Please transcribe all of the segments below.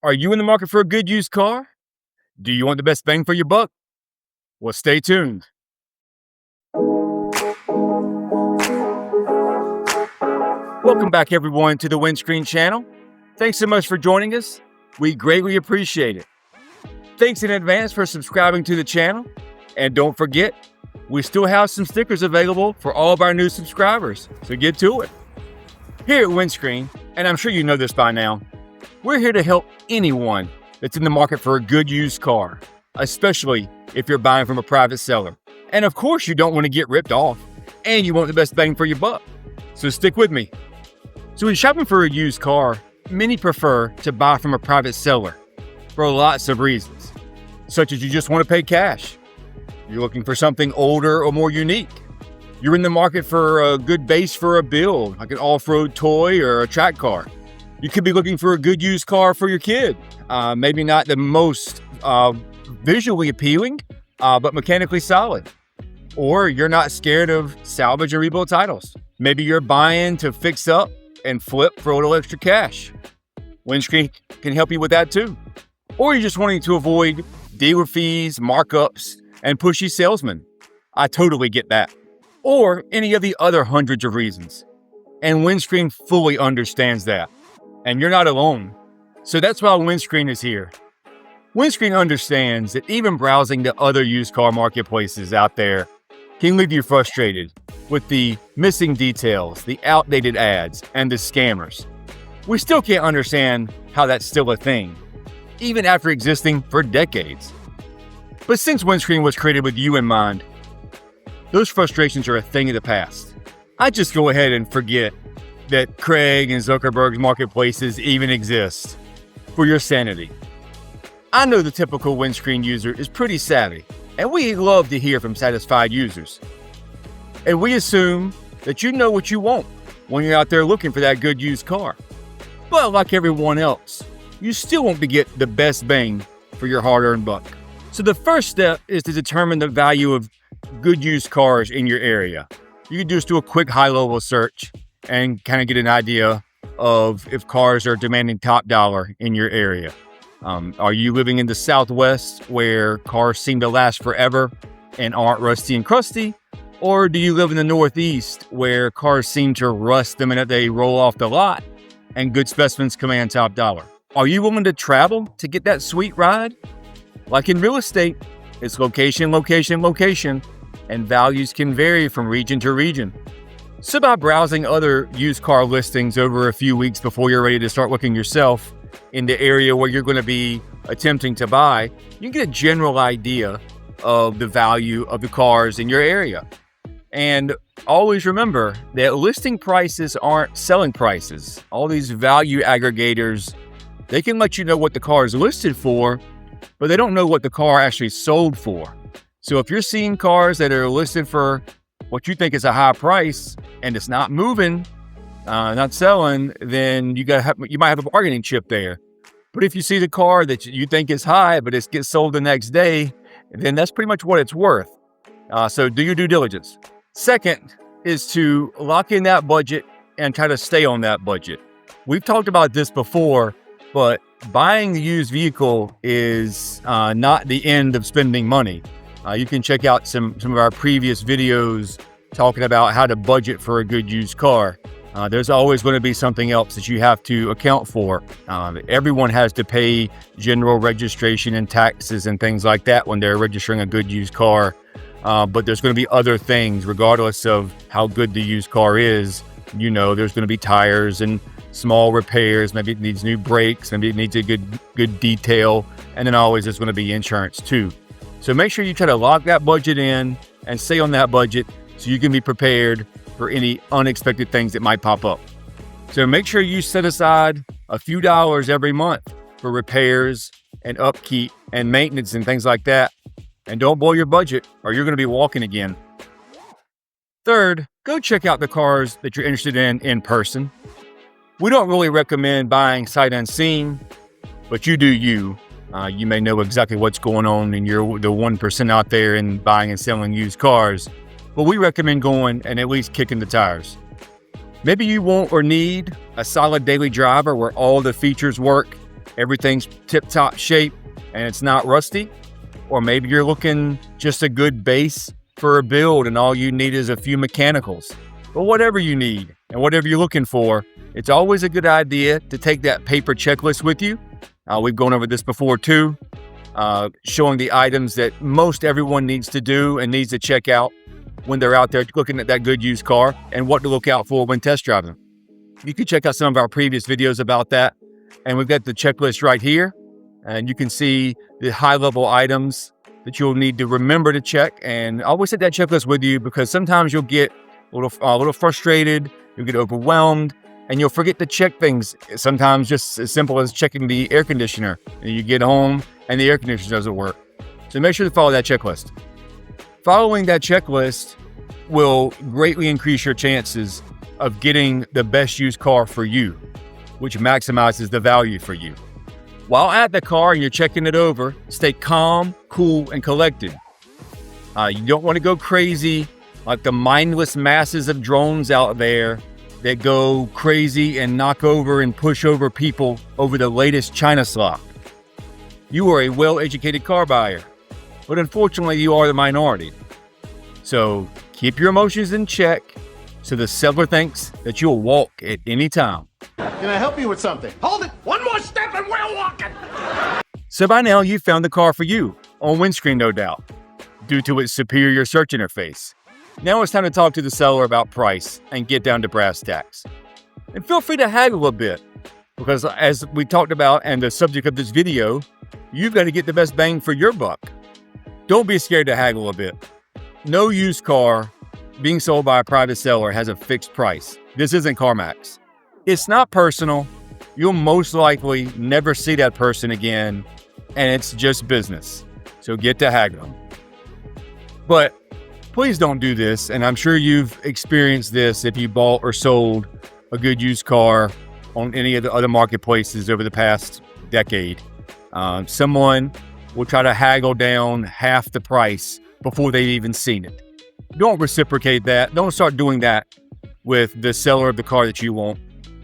Are you in the market for a good used car? Do you want the best bang for your buck? Well, stay tuned. Welcome back, everyone, to the Windscreen channel. Thanks so much for joining us. We greatly appreciate it. Thanks in advance for subscribing to the channel. And don't forget, we still have some stickers available for all of our new subscribers, so get to it. Here at Windscreen, and I'm sure you know this by now, we're here to help anyone that's in the market for a good used car, especially if you're buying from a private seller. And of course, you don't want to get ripped off, and you want the best bang for your buck. So stick with me. So when shopping for a used car, many prefer to buy from a private seller for lots of reasons, such as you just want to pay cash. You're looking for something older or more unique. You're in the market for a good base for a build, like an off-road toy or a track car. You could be looking for a good used car for your kid. Maybe not the most visually appealing, but mechanically solid. Or you're not scared of salvage or rebuild titles. Maybe you're buying to fix up and flip for a little extra cash. Windscreen can help you with that too. Or you're just wanting to avoid dealer fees, markups, and pushy salesmen. I totally get that. Or any of the other hundreds of reasons. And Windscreen fully understands that. And you're not alone. So that's why Windscreen is here. Windscreen understands that even browsing the other used car marketplaces out there can leave you frustrated with the missing details, the outdated ads, and the scammers. We still can't understand how that's still a thing, even after existing for decades. But since Windscreen was created with you in mind, those frustrations are a thing of the past. I just go ahead and forget that Craig and Zuckerberg's marketplaces even exist for your sanity. I know the typical Windscreen user is pretty savvy, and we love to hear from satisfied users. And we assume that you know what you want when you're out there looking for that good used car. But like everyone else, you still want to get the best bang for your hard-earned buck. So the first step is to determine the value of good used cars in your area. You can just do a quick high-level search and kind of get an idea of if cars are demanding top dollar in your area. Are you living in the Southwest where cars seem to last forever and aren't rusty and crusty? Or do you live in the Northeast where cars seem to rust the minute they roll off the lot and good specimens command top dollar? Are you willing to travel to get that sweet ride? Like in real estate, it's location, location, location, and values can vary from region to region. So by browsing other used car listings over a few weeks before you're ready to start looking yourself in the area where you're going to be attempting to buy, you can get a general idea of the value of the cars in your area. And always remember that listing prices aren't selling prices. All these value aggregators, they can let you know what the car is listed for, but they don't know what the car actually sold for. So if you're seeing cars that are listed for what you think is a high price and it's not moving, not selling, then you might have a bargaining chip there. But if you see the car that you think is high, but it gets sold the next day, then that's pretty much what it's worth. So do your due diligence. Second is to lock in that budget and try to stay on that budget. We've talked about this before, but buying the used vehicle is not the end of spending money. You can check out some of our previous videos talking about how to budget for a good used car. There's always going to be something else that you have to account for. Everyone has to pay general registration and taxes and things like that when they're registering a good used car. But there's going to be other things, regardless of how good the used car is. You know, there's going to be tires and small repairs. Maybe it needs new brakes. Maybe it needs a good detail. And then always there's going to be insurance too. So make sure you try to lock that budget in and stay on that budget so you can be prepared for any unexpected things that might pop up. So make sure you set aside a few dollars every month for repairs and upkeep and maintenance and things like that. And don't blow your budget or you're going to be walking again. Third, go check out the cars that you're interested in person. We don't really recommend buying sight unseen, but you do you. You may know exactly what's going on and you're the 1% out there in buying and selling used cars, but we recommend going and at least kicking the tires. Maybe you want or need a solid daily driver where all the features work everything's tip-top shape and it's not rusty. Or maybe you're looking just a good base for a build and all you need is a few mechanicals. But whatever you need and whatever you're looking for, it's always a good idea to take that paper checklist with you. We've gone over this before too, showing the items that most everyone needs to do and needs to check out when they're out there looking at that good used car and what to look out for when test driving. You can check out some of our previous videos about that. And we've got the checklist right here. And you can see the high-level items that you'll need to remember to check. And always take that checklist with you because sometimes you'll get a little frustrated, you'll get overwhelmed, and you'll forget to check things. Sometimes just as simple as checking the air conditioner. And you get home and the air conditioner doesn't work. So make sure to follow that checklist. Following that checklist will greatly increase your chances of getting the best used car for you, which maximizes the value for you. While at the car and you're checking it over, stay calm, cool, and collected. You don't want to go crazy like the mindless masses of drones out there that go crazy and knock over and push over people over the latest China slop. You are a well-educated car buyer, but unfortunately you are the minority. So keep your emotions in check so the seller thinks that you'll walk at any time. Can I help you with something? Hold it! One more step and we're walking! So by now you've found the car for you, on Windscreen no doubt, due to its superior search interface. Now it's time to talk to the seller about price and get down to brass tacks. And feel free to haggle a bit, because as we talked about and the subject of this video, you've got to get the best bang for your buck. Don't be scared to haggle a bit. No used car being sold by a private seller has a fixed price. This isn't CarMax. It's not personal. You'll most likely never see that person again, and it's just business. So get to haggling. But please don't do this, and I'm sure you've experienced this if you bought or sold a good used car on any of the other marketplaces over the past decade. Someone will try to haggle down half the price before they've even seen it. Don't reciprocate that. Don't start doing that with the seller of the car that you want.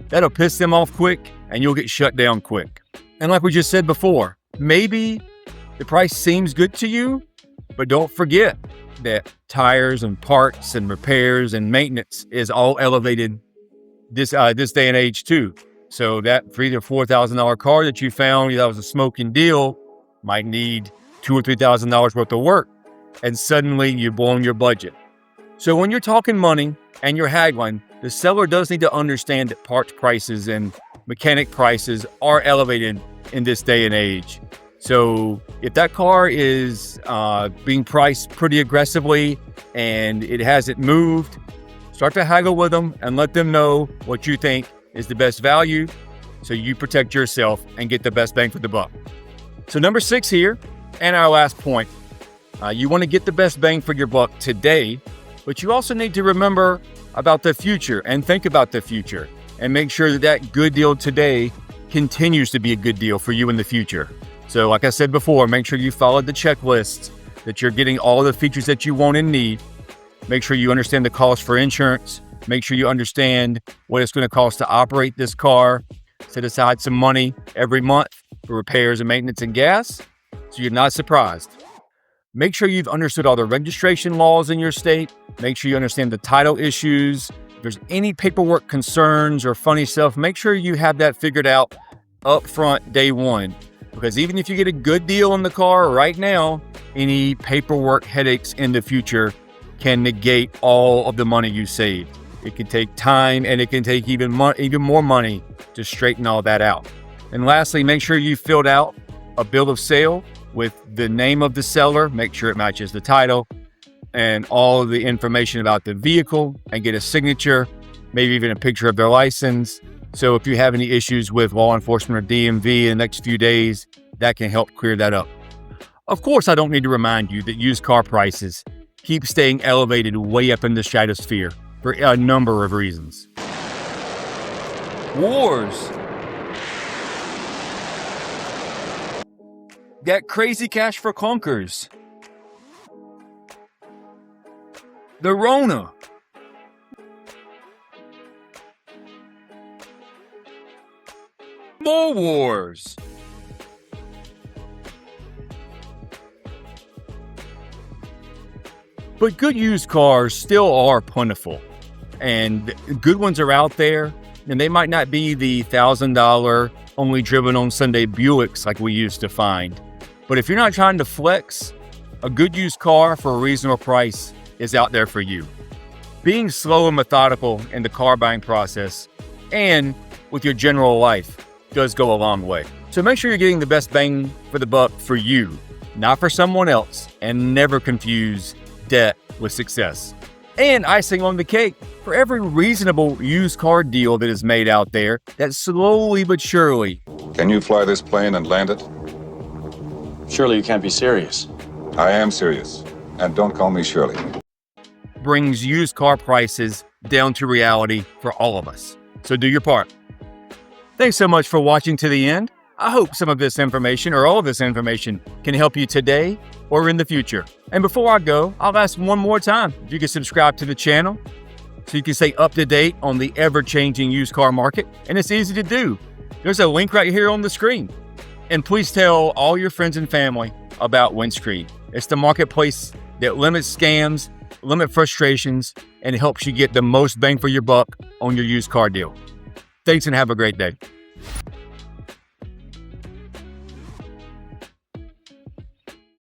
That'll piss them off quick and you'll get shut down quick. And like we just said before, maybe the price seems good to you, but don't forget that tires and parts and repairs and maintenance is all elevated this day and age too. So that $3,000 to $4,000 car that you found that was a smoking deal might need $2,000 or $3,000 worth of work, and suddenly you've blown your budget. So when you're talking money and you're haggling, the seller does need to understand that parts prices and mechanic prices are elevated in this day and age. So if that car is being priced pretty aggressively and it hasn't moved, start to haggle with them and let them know what you think is the best value so you protect yourself and get the best bang for the buck. So number 6 here, and our last point, you want to get the best bang for your buck today, but you also need to remember about the future and think about the future and make sure that that good deal today continues to be a good deal for you in the future. So like I said before, make sure you follow the checklist, that you're getting all the features that you want and need. Make sure you understand the cost for insurance. Make sure you understand what it's going to cost to operate this car. Set aside some money every month for repairs and maintenance and gas, so you're not surprised. Make sure you've understood all the registration laws in your state. Make sure you understand the title issues. If there's any paperwork concerns or funny stuff, make sure you have that figured out up front day one. Because even if you get a good deal on the car right now, any paperwork headaches in the future can negate all of the money you saved. It can take time and it can take even more money to straighten all that out. And lastly, make sure you filled out a bill of sale with the name of the seller, make sure it matches the title, and all of the information about the vehicle, and get a signature, maybe even a picture of their license. So if you have any issues with law enforcement or DMV in the next few days, that can help clear that up. Of course, I don't need to remind you that used car prices keep staying elevated way up in the stratosphere for a number of reasons. Wars. That crazy cash for clunkers. The Rona. More wars. But good used cars still are plentiful, and good ones are out there, and they might not be the $1,000 only driven on Sunday Buicks like we used to find. But if you're not trying to flex, a good used car for a reasonable price is out there for you. Being slow and methodical in the car buying process and with your general life does go a long way. So make sure you're getting the best bang for the buck for you, not for someone else, and never confuse debt with success. And icing on the cake, for every reasonable used car deal that is made out there, that slowly but surely Can you fly this plane and land it? Surely you can't be serious. I am serious. And don't call me Shirley. brings used car prices down to reality for all of us. So do your part. Thanks so much for watching to the end. I hope some of this information or all of this information can help you today or in the future. And before I go, I'll ask one more time if you can subscribe to the channel so you can stay up to date on the ever-changing used car market. And it's easy to do. There's a link right here on the screen. And please tell all your friends and family about Windscreen. It's the marketplace that limits scams, limits frustrations, and helps you get the most bang for your buck on your used car deal. Thanks and have a great day.